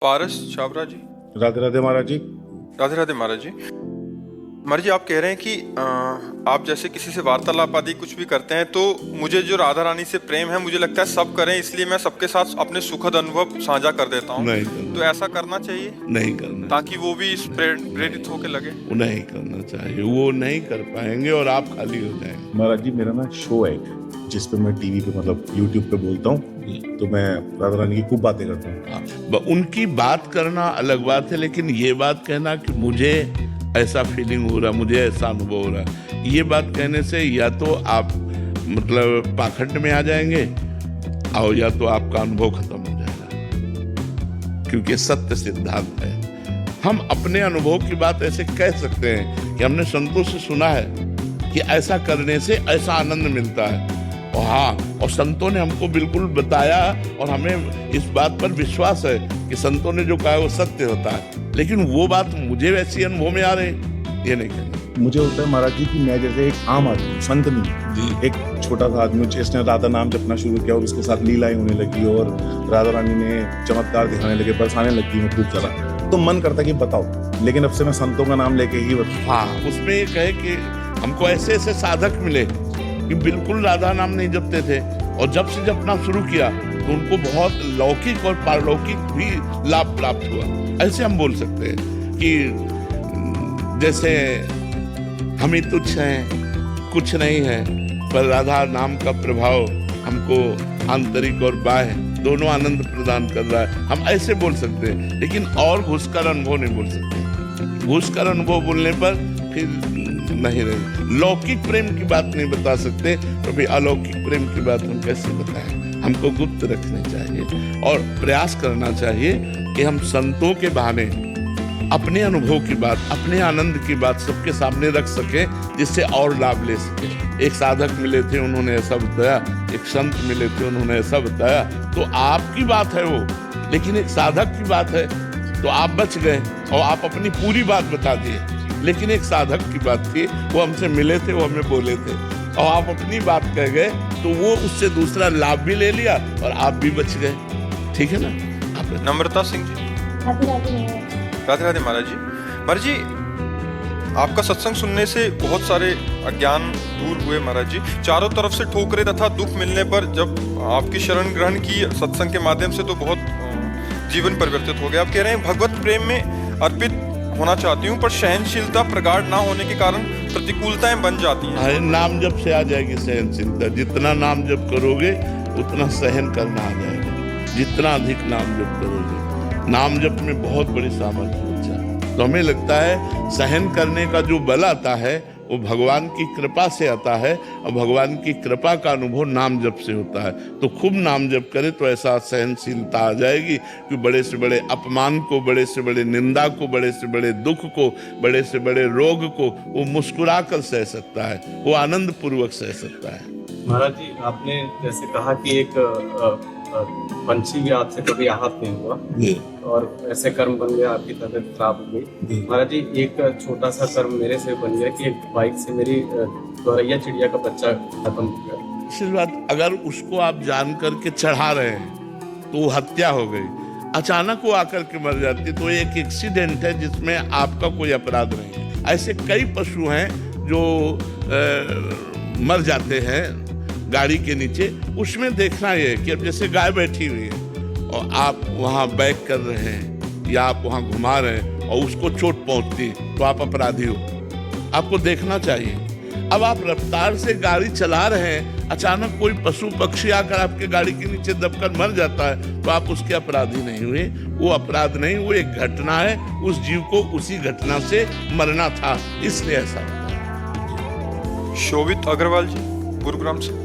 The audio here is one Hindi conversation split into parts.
पारस छाबरा जी। राधे राधे महाराज जी। राधे राधे महाराज जी। महाराज जी, आप कह रहे हैं कि आप जैसे किसी से वार्तालाप आदि कुछ भी करते हैं तो मुझे जो राधा रानी से प्रेम है, मुझे लगता है सब करें, इसलिए मैं सबके साथ अपने सुखद अनुभव साझा कर देता हूँ। नहीं करना, तो ऐसा करना चाहिए, नहीं करना, ताकि वो भी प्रेरित होके लगे। वो नहीं करना चाहिए, वो नहीं कर पाएंगे और आप खाली हो जाएंगे। महाराज जी, मेरा ना शो है जिस पे मैं टीवी पे मतलब यूट्यूब पे बोलता हूँ, तो मैं राधा रानी की खूब बातें करता हूँ। उनकी बात करना अलग बात है, लेकिन ये बात कहना कि मुझे ऐसा फीलिंग हो रहा, मुझे ऐसा अनुभव हो रहा, ये बात कहने से या तो आप मतलब पाखंड में आ जाएंगे और या तो आपका अनुभव खत्म हो जाएगा, क्योंकि सत्य सिद्धांत है। हम अपने अनुभव की बात ऐसे कह सकते हैं कि हमने संतों से सुना है कि ऐसा करने से ऐसा आनंद मिलता है, और हाँ, और संतों ने हमको बिल्कुल बताया और हमें इस बात पर विश्वास है कि संतों ने जो कहा है वो सत्य होता है, लेकिन वो बात मुझे वैसी अनुभव में आ रही, ये नहीं कहना। मुझे होता है महाराज जी कि मैं जैसे एक आम आदमी, संत नहीं जी, एक छोटा सा आदमी जिसने राधा नाम जपना शुरू किया और उसके साथ लीलाएं होने लगी और राधा रानी ने चमत्कार दिखाने लगे, बरसाने लगी मैं खूब सारा, तो मन करता कि बताओ, लेकिन अब से मैं संतों का नाम लेके ही हाँ, उसमें ये कहे कि हमको ऐसे ऐसे साधक मिले कि बिल्कुल राधा नाम नहीं जपते थे, और जब से जपना शुरू किया तो उनको बहुत लौकिक और पारलौकिक भी लाभ प्राप्त हुआ। ऐसे हम बोल सकते हैं कि जैसे हम ही तुच्छ हैं, कुछ नहीं है, पर राधा नाम का प्रभाव हमको आंतरिक और बाह्य दोनों आनंद प्रदान कर रहा है, हम ऐसे बोल सकते हैं। लेकिन और घुसकर अनुभव नहीं बोल सकते। घुसकर अनुभव बोलने पर फिर नहीं रहे। लौकिक प्रेम की बात नहीं बता सकते, तो भी अलौकिक प्रेम की बात हम कैसे बताएं? हमको गुप्त रखनी चाहिए और प्रयास करना चाहिए कि हम संतों के बहाने अपने अनुभव की बात, अपने आनंद की बात सबके सामने रख सके, जिससे और लाभ ले सके। एक साधक मिले थे, उन्होंने ऐसा बताया, एक संत मिले थे, उन्होंने ऐसा बताया, तो आपकी बात है वो, लेकिन एक साधक की बात है तो आप बच गए और आप अपनी पूरी बात बता दिए। लेकिन एक साधक की बात थी, वो हमसे मिले थे, वो हमें बोले थे, और आप अपनी बात कह गए, तो वो उससे दूसरा लाभ भी ले लिया और आप भी बच गए। ठीक है ना? आप नम्रता सिंह जी। राधे राधे महाराज जी। महाराज जी, आपका सत्संग सुनने से बहुत सारे अज्ञान दूर हुए महाराज जी। चारों तरफ से ठोकरें तथा दुख मिलने पर जब आपकी शरण ग्रहण की सत्संग के माध्यम से, तो बहुत जीवन परिवर्तित हो गया। आप कह रहे हैं भगवत प्रेम में अर्पित होना चाहती हूँ, पर सहनशीलता प्रगाढ़ ना होने के कारण प्रतिकूलताएं बन जाती हैं। नाम जप से आ जाएगी सहनशीलता। जितना नाम जप करोगे उतना सहन करना आ जाएगा। जितना अधिक नाम जप करोगे, नाम जप में बहुत बड़ी सामर्थ्य होता है। तो हमें लगता है सहन करने का जो बल आता है वो भगवान की कृपा से आता है, और भगवान की कृपा का अनुभव नाम जप से होता है। तो खूब नाम जप करे तो ऐसा सहनशीलता आ जाएगी कि बड़े से बड़े अपमान को, बड़े से बड़े निंदा को, बड़े से बड़े दुख को, बड़े से बड़े रोग को वो मुस्कुरा कर सह सकता है, वो आनंद पूर्वक सह सकता है। महाराज जी, आपने जैसे कहा कि एक पंछी भी आपसे कभी आहत नहीं हुआ और ऐसे कर्म बन गया, आपकी तबीयत खराब हो गई। महाराज जी, एक छोटा सा कर्म मेरे से बन गया कि एक बाइक से मेरी गौरैया चिड़िया का बच्चा खत्म हो गया। इसी बात, अगर उसको आप जान करके चढ़ा रहे हैं तो वो हत्या हो गई, अचानक वो आकर के मर जाती, तो एक एक्सीडेंट है जिसमें आपका कोई अपराध नहीं है। ऐसे कई पशु हैं जो मर जाते हैं गाड़ी के नीचे। उसमें देखना ये कि अब जैसे गाय बैठी हुई है और आप वहाँ बैक कर रहे हैं या आप वहाँ घुमा रहे हैं और उसको चोट पहुँचती, तो आप अपराधी हो, आपको देखना चाहिए। अब आप रफ्तार से गाड़ी चला रहे हैं, अचानक कोई पशु पक्षी आकर आपके गाड़ी के नीचे दबकर मर जाता है, तो आप उसके अपराधी नहीं हुए। वो अपराध नहीं, वो एक घटना है, उस जीव को उसी घटना से मरना था, इसलिए ऐसा होता है। शोभित अग्रवाल जी, गुरुग्राम से।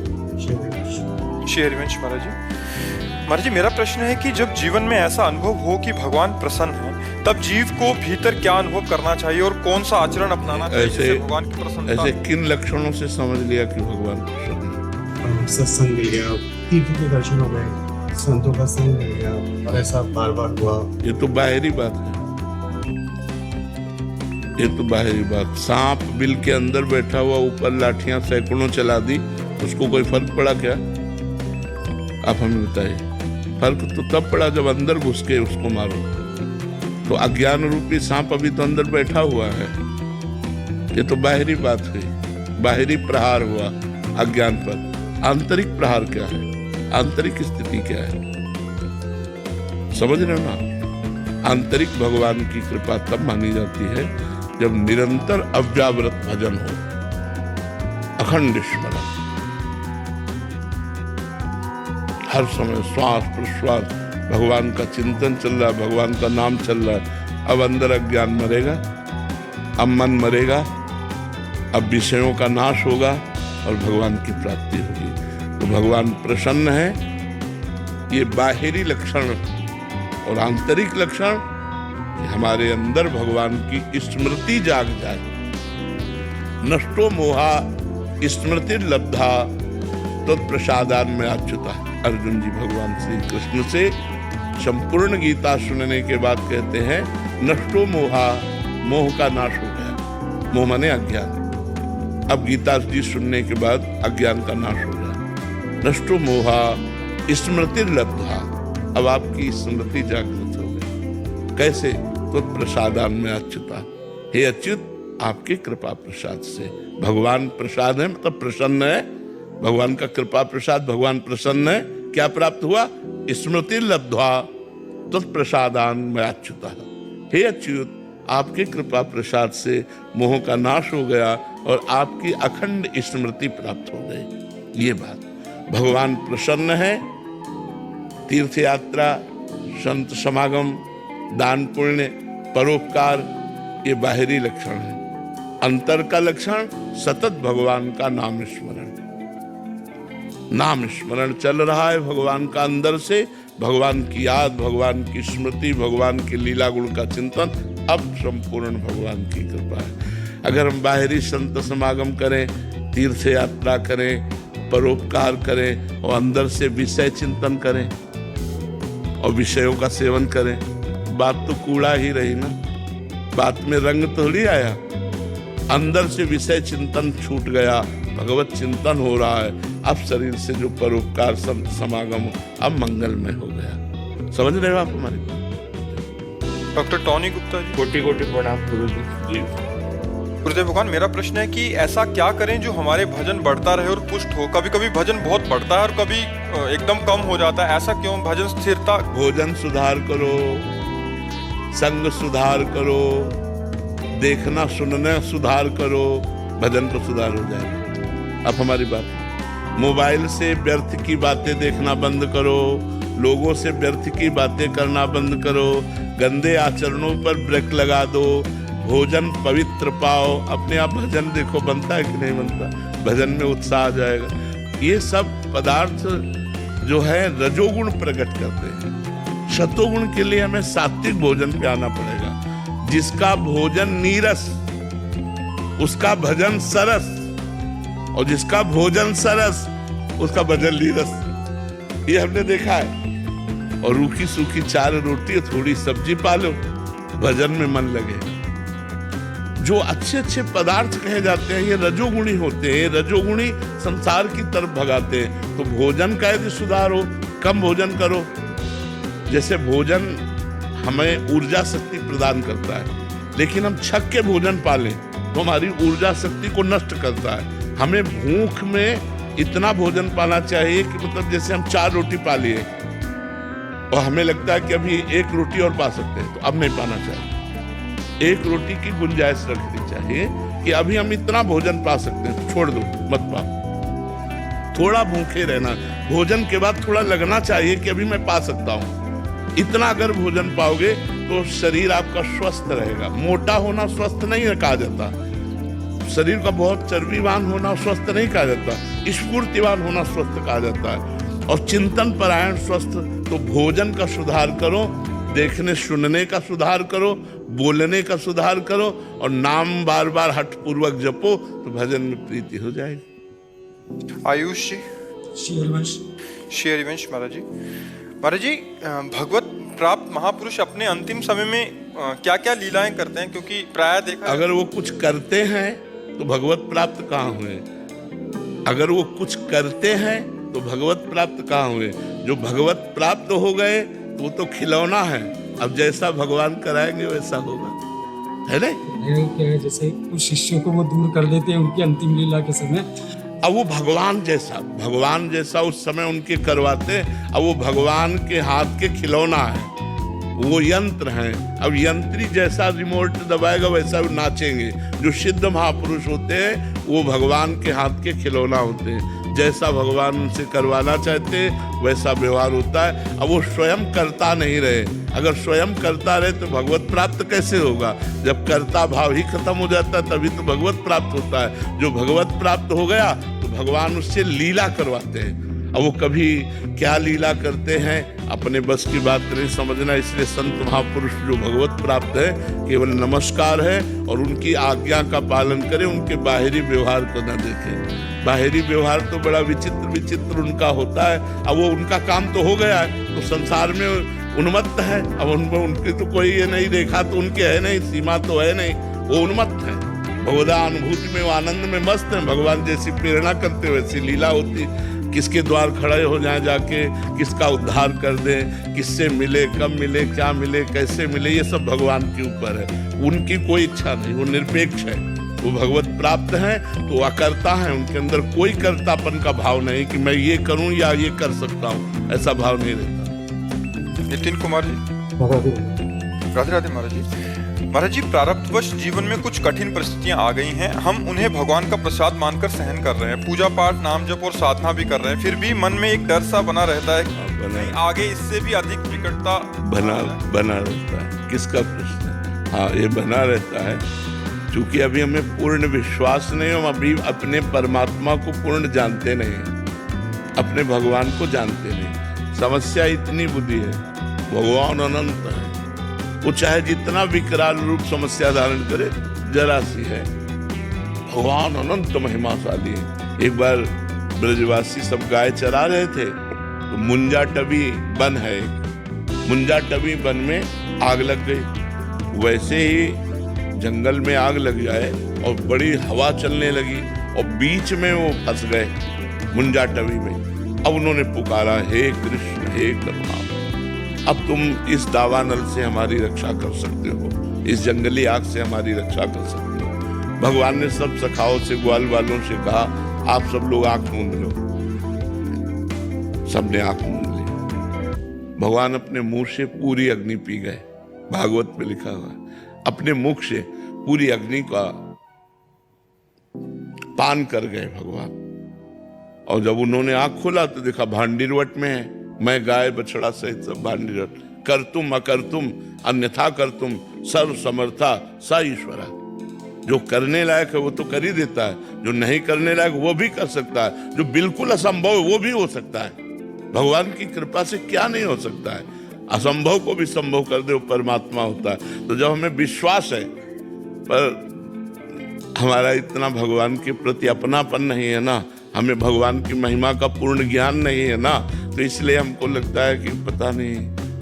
श्री हरिवंश महाराज जी। महाराज जी, मेरा प्रश्न है कि जब जीवन में ऐसा अनुभव हो कि भगवान प्रसन्न है, तब जीव को भीतर क्या अनुभव करना चाहिए और कौन सा आचरण अपनाना चाहिए जिससे भगवान की प्रसन्नता? ऐसे किन लक्षणों से समझ लिया कि भगवान प्रसन्न है? सत्संग मिल गया, तीर्थ के दर्शन हो गए, संतों का संग मिल गया, और ऐसा बार बार हुआ। ये तो बाहरी बात है, ये तो बाहरी बात। सांप बिल के अंदर बैठा हुआ, ऊपर लाठियां सैकड़ों चला दी, उसको कोई फर्क पड़ा क्या? आप हमें बताइए। फर्क तो तब पड़ा जब अंदर घुस के उसको मारो। तो अज्ञान रूपी सांप अभी तो अंदर बैठा हुआ है। ये तो बाहरी बात हुई, बाहरी प्रहार हुआ अज्ञान पर। आंतरिक प्रहार क्या है, आंतरिक स्थिति क्या है, समझ रहे हो ना? आंतरिक भगवान की कृपा तब मानी जाती है जब निरंतर अव्यावृत भजन हो, अखंड स्मरण, हर समय श्वास प्रश्वास भगवान का चिंतन चल रहा है, भगवान का नाम चल रहा है। अब अंदर अज्ञान मरेगा, अब मन मरेगा, अब विषयों का नाश होगा और भगवान की प्राप्ति होगी। तो भगवान प्रसन्न है, ये बाहरी लक्षण और आंतरिक लक्षण कि हमारे अंदर भगवान की स्मृति जाग जाए। नष्टो मोहा स्मृति लब्धा तत्प्रसादान में अच्युता। अर्जुन जी भगवान श्री कृष्ण से संपूर्ण गीता सुनने के बाद कहते हैं नष्टो मोहा, मोह का नाश हो गया। मोह माने अज्ञान। अब गीता जी सुनने के बाद अज्ञान का नाश हो गया। नष्टो मोहा स्मृति लब्धा, अब आपकी स्मृति जागृत हो गई। कैसे? तो प्रसादान में अच्युता, हे अच्युत आपकी कृपा प्रसाद से। भगवान प्रसाद है मतलब प्रसन्न है, भगवान का कृपा प्रसाद, भगवान प्रसन्न है। क्या प्राप्त हुआ? स्मृति लब्ध्वा तत्प्रसादान में अच्युता, हे अच्युत आपके कृपा प्रसाद से मोह का नाश हो गया और आपकी अखंड स्मृति प्राप्त हो गई। ये बात, भगवान प्रसन्न है। तीर्थ यात्रा, संत समागम, दान पुण्य, परोपकार, ये बाहरी लक्षण है। अंतर का लक्षण सतत भगवान का नाम स्मरण। नाम स्मरण चल रहा है भगवान का अंदर से, भगवान की याद, भगवान की स्मृति, भगवान के लीला गुण का चिंतन। अब संपूर्ण भगवान की कृपा है। अगर हम बाहरी संत समागम करें, तीर्थ यात्रा करें, परोपकार करें और अंदर से विषय चिंतन करें और विषयों का सेवन करें, बात तो कूड़ा ही रही ना, बात में रंग थोड़ी आया। अंदर से विषय चिंतन छूट गया, भगवत चिंतन हो रहा है। अब शरीर से जो परोपकार समागम अब मंगलमय हो गया। समझ रहे हो आप हमारी बात? डॉक्टर टॉनी गुप्ता जी, कोटि कोटि प्रणाम गुरु जी। गुरुदेव भगवान, मेरा प्रश्न है कि ऐसा क्या करें जो हमारे भजन बढ़ता रहे और पुष्ट हो? कभी कभी भजन बहुत बढ़ता है और कभी एकदम कम हो जाता है, ऐसा क्यों? भजन स्थिरता। भोजन सुधार करो, संग सुधार करो, देखना सुनना सुधार करो, भजन तो सुधार हो जाएगा। अब हमारी बात, मोबाइल से व्यर्थ की बातें देखना बंद करो, लोगों से व्यर्थ की बातें करना बंद करो, गंदे आचरणों पर ब्रेक लगा दो, भोजन पवित्र पाओ। अपने आप भजन देखो बनता है कि नहीं बनता, भजन में उत्साह आ जाएगा। ये सब पदार्थ जो है रजोगुण प्रकट करते हैं। शतोगुण के लिए हमें सात्विक भोजन पे आना पड़ेगा। जिसका भोजन नीरस उसका भजन सरस, और जिसका भोजन सरस उसका भजन नीरस। ये हमने देखा है। और रूखी सूखी 4 रोटी थोड़ी सब्जी पालो, भजन में मन लगे। जो अच्छे अच्छे पदार्थ कहे जाते हैं ये रजोगुणी होते हैं, रजोगुणी संसार की तरफ भगाते हैं। तो भोजन का यदि सुधार हो, कम भोजन करो। जैसे भोजन हमें ऊर्जा शक्ति प्रदान करता है, लेकिन हम छक के भोजन पालें तो हमारी ऊर्जा शक्ति को नष्ट करता है। हमें भूख में इतना भोजन पाना चाहिए कि मतलब जैसे हम 4 रोटी पा लिए और हमें लगता है कि अभी 1 रोटी और पा सकते हैं, तो अब नहीं पाना चाहिए। 1 रोटी की गुंजाइश रखनी चाहिए कि अभी हम इतना भोजन पा सकते हैं, तो छोड़ दो, मत पाओ। थोड़ा भूखे रहना, भोजन के बाद थोड़ा लगना चाहिए कि अभी मैं पा सकता हूँ। इतना अगर भोजन पाओगे तो शरीर आपका स्वस्थ रहेगा। मोटा होना स्वस्थ नहीं कहा जाता, शरीर का बहुत चर्बीवान होना स्वस्थ नहीं कहा जाता, स्फूर्तिवान होना स्वस्थ कहा जाता है। और चिंतन परायण स्वस्थ। तो भोजन का सुधार करो, देखने सुनने का सुधार करो, बोलने का सुधार करो और नाम बार बार हठपूर्वक जपो तो भजन में प्रीति हो जाएगी। आयुष जी, श्री हरिवंश महाराज जी। महाराज जी, भगवत प्राप्त महापुरुष अपने अंतिम समय में क्या क्या लीलाएं करते हैं? क्योंकि प्राय देखा, अगर वो कुछ करते हैं तो भगवत प्राप्त कहाँ हुए? अगर वो कुछ करते हैं तो भगवत प्राप्त कहाँ हुए? जो भगवत प्राप्त हो गए तो वो तो खिलौना है, अब जैसा भगवान कराएंगे वैसा होगा, है ना? क्या है, जैसे कुछ शिष्यों को वो दूर कर देते हैं उनकी अंतिम लीला के समय। अब वो भगवान जैसा उस समय उनके करवाते। अब वो भगवान के हाथ के खिलौना है, वो यंत्र हैं। अब यंत्री जैसा रिमोट दबाएगा वैसा वो नाचेंगे। जो सिद्ध महापुरुष होते हैं वो भगवान के हाथ के खिलौना होते हैं। जैसा भगवान उनसे करवाना चाहते हैं वैसा व्यवहार होता है। अब वो स्वयं करता नहीं रहे। अगर स्वयं करता रहे तो भगवत प्राप्त कैसे होगा? जब कर्ता भाव ही खत्म हो जाता है तभी तो भगवत प्राप्त होता है। जो भगवत प्राप्त हो गया तो भगवान उससे लीला करवाते हैं। अब वो कभी क्या लीला करते हैं अपने बस की बात नहीं समझना। इसलिए संत महापुरुष जो भगवत प्राप्त है केवल नमस्कार है और उनकी आज्ञा का पालन करें, उनके बाहरी व्यवहार को न देखें। बाहरी व्यवहार तो बड़ा विचित्र उनका होता है। अब वो उनका काम तो हो गया है तो संसार में उन्मत्त है। अब उनकी तो कोई ये नहीं, देखा तो उनके है नहीं, सीमा तो है नहीं, वो उन्मत्त है। भगवदा अनुभूति में वो आनंद में मस्त है। भगवान जैसी प्रेरणा करते वैसी लीला होती। किसके द्वार खड़े हो जाए जाके, किसका उद्धार कर दे, किससे मिले, कब मिले, क्या मिले, कैसे मिले, ये सब भगवान के ऊपर है। उनकी कोई इच्छा नहीं, वो निरपेक्ष है। वो भगवत प्राप्त हैं तो अकर्ता है। उनके अंदर कोई कर्तापन का भाव नहीं कि मैं ये करूं या ये कर सकता हूं, ऐसा भाव नहीं रहता। नितिन कुमार जी, राधे राधे महाराज जी। महाराज जी, प्रारब्धवश जीवन में कुछ कठिन परिस्थितियां आ गई हैं। हम उन्हें भगवान का प्रसाद मानकर सहन कर रहे हैं, पूजा पाठ, नाम जप और साधना भी कर रहे हैं, फिर भी मन में एक डर सा बना रहता है कि आगे इससे भी अधिक विकटता बना रहता है। किसका प्रश्न है? हाँ, ये बना रहता है क्योंकि अभी हमें पूर्ण विश्वास नहीं, हम अभी अपने परमात्मा को पूर्ण जानते नहीं, अपने भगवान को जानते नहीं। समस्या इतनी बुद्धि है, भगवान अनंत है, वो चाहे जितना विकराल रूप समस्या धारण करे जरा सी है। भगवान अनंत महिमाशाली है। एक बार ब्रजवासी सब गाय चरा रहे थे तो मुंजा टबी वन है, मुंजा टबी वन में आग लग गई। वैसे ही जंगल में आग लग जाए और बड़ी हवा चलने लगी और बीच में वो फंस गए मुंजा टबी में। अब उन्होंने पुकारा, हे कृष्ण, हे करुणा, अब तुम इस दावानल से हमारी रक्षा कर सकते हो, इस जंगली आग से हमारी रक्षा कर सकते हो। भगवान ने सब सखाओं से, ग्वाल वालों से कहा, आप सब लोग आंख मूंद लो। सबने आंख मूंद ली। भगवान अपने मुंह से पूरी अग्नि पी गए। भागवत में लिखा हुआ है, अपने मुख से पूरी अग्नि का पान कर गए भगवान। और जब उन्होंने आंख खोला तो देखा भांडीरवट में है, मैं गाय बछड़ा सहित सब भांडीरवट। कर तुम अकर तुम अन्यथा कर तुम, सर्व समर्था सा ईश्वरा। जो करने लायक है वो तो कर ही देता है, जो नहीं करने लायक वो भी कर सकता है, जो बिल्कुल असंभव है वो भी हो सकता है। भगवान की कृपा से क्या नहीं हो सकता है? असंभव को भी संभव कर दे वो परमात्मा होता है। तो जब हमें विश्वास है पर हमारा इतना भगवान के प्रति अपनापन नहीं है ना, हमें भगवान की महिमा का पूर्ण ज्ञान नहीं है ना, तो इसलिए हमको लगता है कि पता नहीं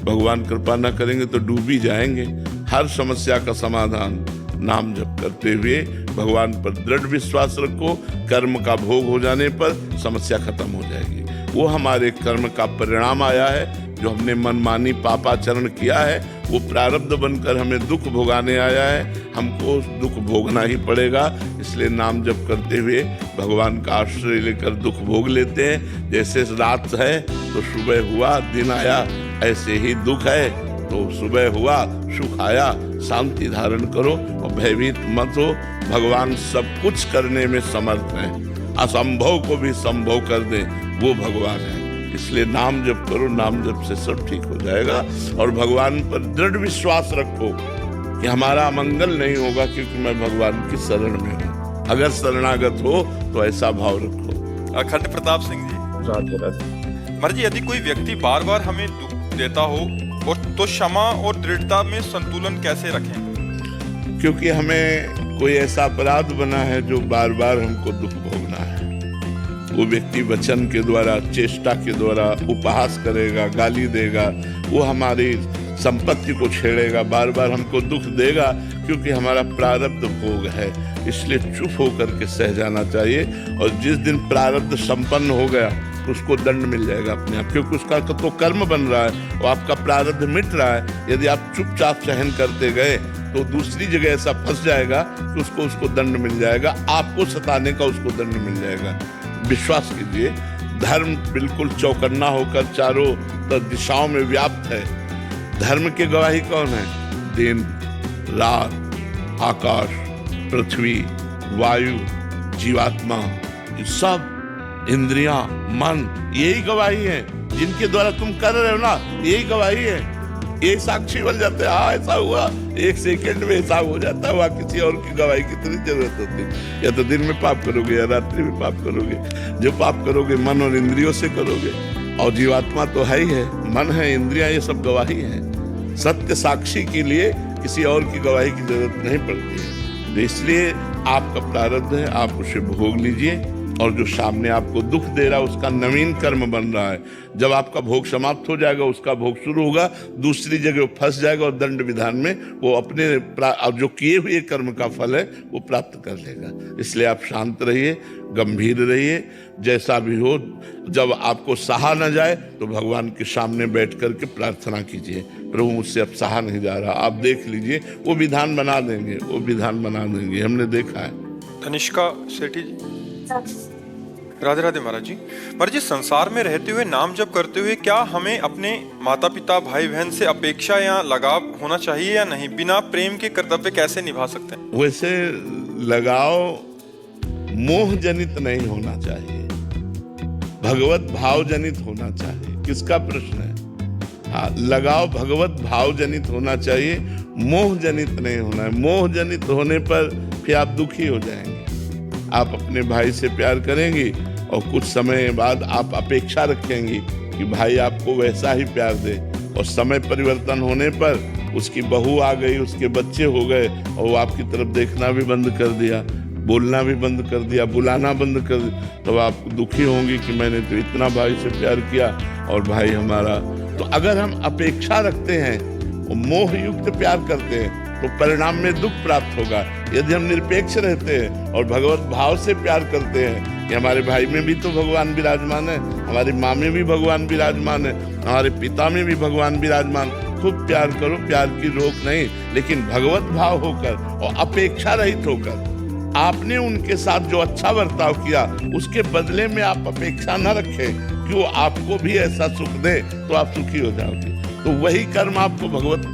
भगवान कृपा न करेंगे तो डूब ही जाएंगे। हर समस्या का समाधान नाम जप करते हुए भगवान पर दृढ़ विश्वास रखो। कर्म का भोग हो जाने पर समस्या खत्म हो जाएगी। वो हमारे कर्म का परिणाम आया है। जो हमने मनमानी पापाचरण किया है वो प्रारब्ध बनकर हमें दुख भोगाने आया है। हमको दुख भोगना ही पड़ेगा। इसलिए नाम जप करते हुए भगवान का आश्रय लेकर दुख भोग लेते हैं। जैसे रात है तो सुबह हुआ, दिन आया, ऐसे ही दुख है तो सुबह हुआ, सुख आया। शांति धारण करो और भयभीत मत हो। भगवान सब कुछ करने में समर्थ है। असंभव को भी संभव कर दे वो भगवान है। इसलिए नाम जप करो, नाम जप से सब ठीक हो जाएगा। और भगवान पर दृढ़ विश्वास रखो कि हमारा मंगल नहीं होगा क्योंकि मैं भगवान की शरण में हूँ। अगर शरणागत हो तो ऐसा भाव रखो। अखंड प्रताप सिंह जी, राधे राधे। महाराज जी, यदि कोई व्यक्ति बार बार हमें दुख देता हो और तो क्षमा और दृढ़ता में संतुलन कैसे रखें? क्योंकि हमें कोई ऐसा अपराध बना है जो बार बार हमको दुख भोगना है। वो व्यक्ति वचन के द्वारा, चेष्टा के द्वारा उपहास करेगा, गाली देगा, वो हमारी संपत्ति को छेड़ेगा, बार बार हमको दुख देगा क्योंकि हमारा प्रारब्ध भोग है। इसलिए चुप होकर के सह जाना चाहिए। और जिस दिन प्रारब्ध संपन्न हो गया तो उसको दंड मिल जाएगा अपने आप, क्योंकि उसका तो कर्म बन रहा है और आपका प्रारब्ध मिट रहा है। यदि आप चुपचाप सहन करते गए तो दूसरी जगह ऐसा फंस जाएगा कि उसको दंड मिल जाएगा, आपको सताने का उसको दंड मिल जाएगा। विश्वास कीजिए, धर्म बिल्कुल चौकन्ना होकर चारों दिशाओं में व्याप्त है। धर्म की गवाही कौन है? दिन रात, आकाश, पृथ्वी, वायु, जीवात्मा, ये सब इंद्रियां, मन, यही गवाही है। जिनके द्वारा तुम कर रहे हो ना, यही गवाही है। ये साक्षी बन जाते हैं, हाँ ऐसा हुआ, एक सेकंड में हिसाब हो जाता है। वहाँ किसी और की गवाही की इतनी जरूरत होती? या तो दिन में पाप करोगे या रात्रि में पाप करोगे। जो पाप करोगे मन और इंद्रियों से करोगे, और जीवात्मा तो है ही है, मन है, इंद्रियां, ये सब गवाही है। सत्य साक्षी के लिए किसी और की गवाही की जरूरत नहीं पड़ती है। तो इसलिए आपका प्रारब्ध है, आप उसे भोग लीजिए, और जो सामने आपको दुख दे रहा है उसका नवीन कर्म बन रहा है। जब आपका भोग समाप्त हो जाएगा, उसका भोग शुरू होगा, दूसरी जगह फंस जाएगा और दंड विधान में वो अपने जो किए हुए कर्म का फल है वो प्राप्त कर लेगा। इसलिए आप शांत रहिए, गंभीर रहिए। जैसा भी हो, जब आपको सहा न जाए तो भगवान के सामने बैठ करके प्रार्थना कीजिए, प्रभु मुझसे अब सहा नहीं जा रहा। आप देख लीजिए, वो विधान बना देंगे, वो विधान बना देंगे, हमने देखा है। तनिष्का सेठी जी, राधे राधे महाराज जी। महाराज जी, संसार में रहते हुए, नाम जप करते हुए, क्या हमें अपने माता पिता, भाई बहन से अपेक्षा या लगाव होना चाहिए या नहीं? बिना प्रेम के कर्तव्य कैसे निभा सकते हैं? वैसे लगाव मोह जनित नहीं होना चाहिए, भगवत भाव जनित होना चाहिए। किसका प्रश्न है? हाँ, लगाव भगवत भाव जनित होना चाहिए, मोह जनित नहीं होना है। मोह जनित होने पर फिर आप दुखी हो जाएंगे। आप अपने भाई से प्यार करेंगी और कुछ समय बाद आप अपेक्षा रखेंगी कि भाई आपको वैसा ही प्यार दे, और समय परिवर्तन होने पर उसकी बहू आ गई, उसके बच्चे हो गए, और वो आपकी तरफ देखना भी बंद कर दिया, बोलना भी बंद कर दिया, बुलाना बंद कर दिया, तो आप दुखी होंगी कि मैंने तो इतना भाई से प्यार किया और भाई हमारा। तो अगर हम अपेक्षा रखते हैं और मोह युक्त प्यार करते हैं तो परिणाम में दुख प्राप्त होगा। यदि हम निरपेक्ष रहते हैं और भगवत भाव से प्यार करते हैं कि हमारे भाई में भी तो भगवान विराजमान है, हमारी माँ में भी भगवान विराजमान है, हमारे पिता में भी भगवान विराजमान, खूब प्यार करो, प्यार की रोक नहीं, लेकिन भगवत भाव होकर और अपेक्षा रहित होकर। आपने उनके साथ जो अच्छा बर्ताव किया उसके बदले में आप अपेक्षा न रखें कि वो आपको भी ऐसा सुख दे तो आप सुखी हो जाओगे। तो वही कर्म आपको भगवत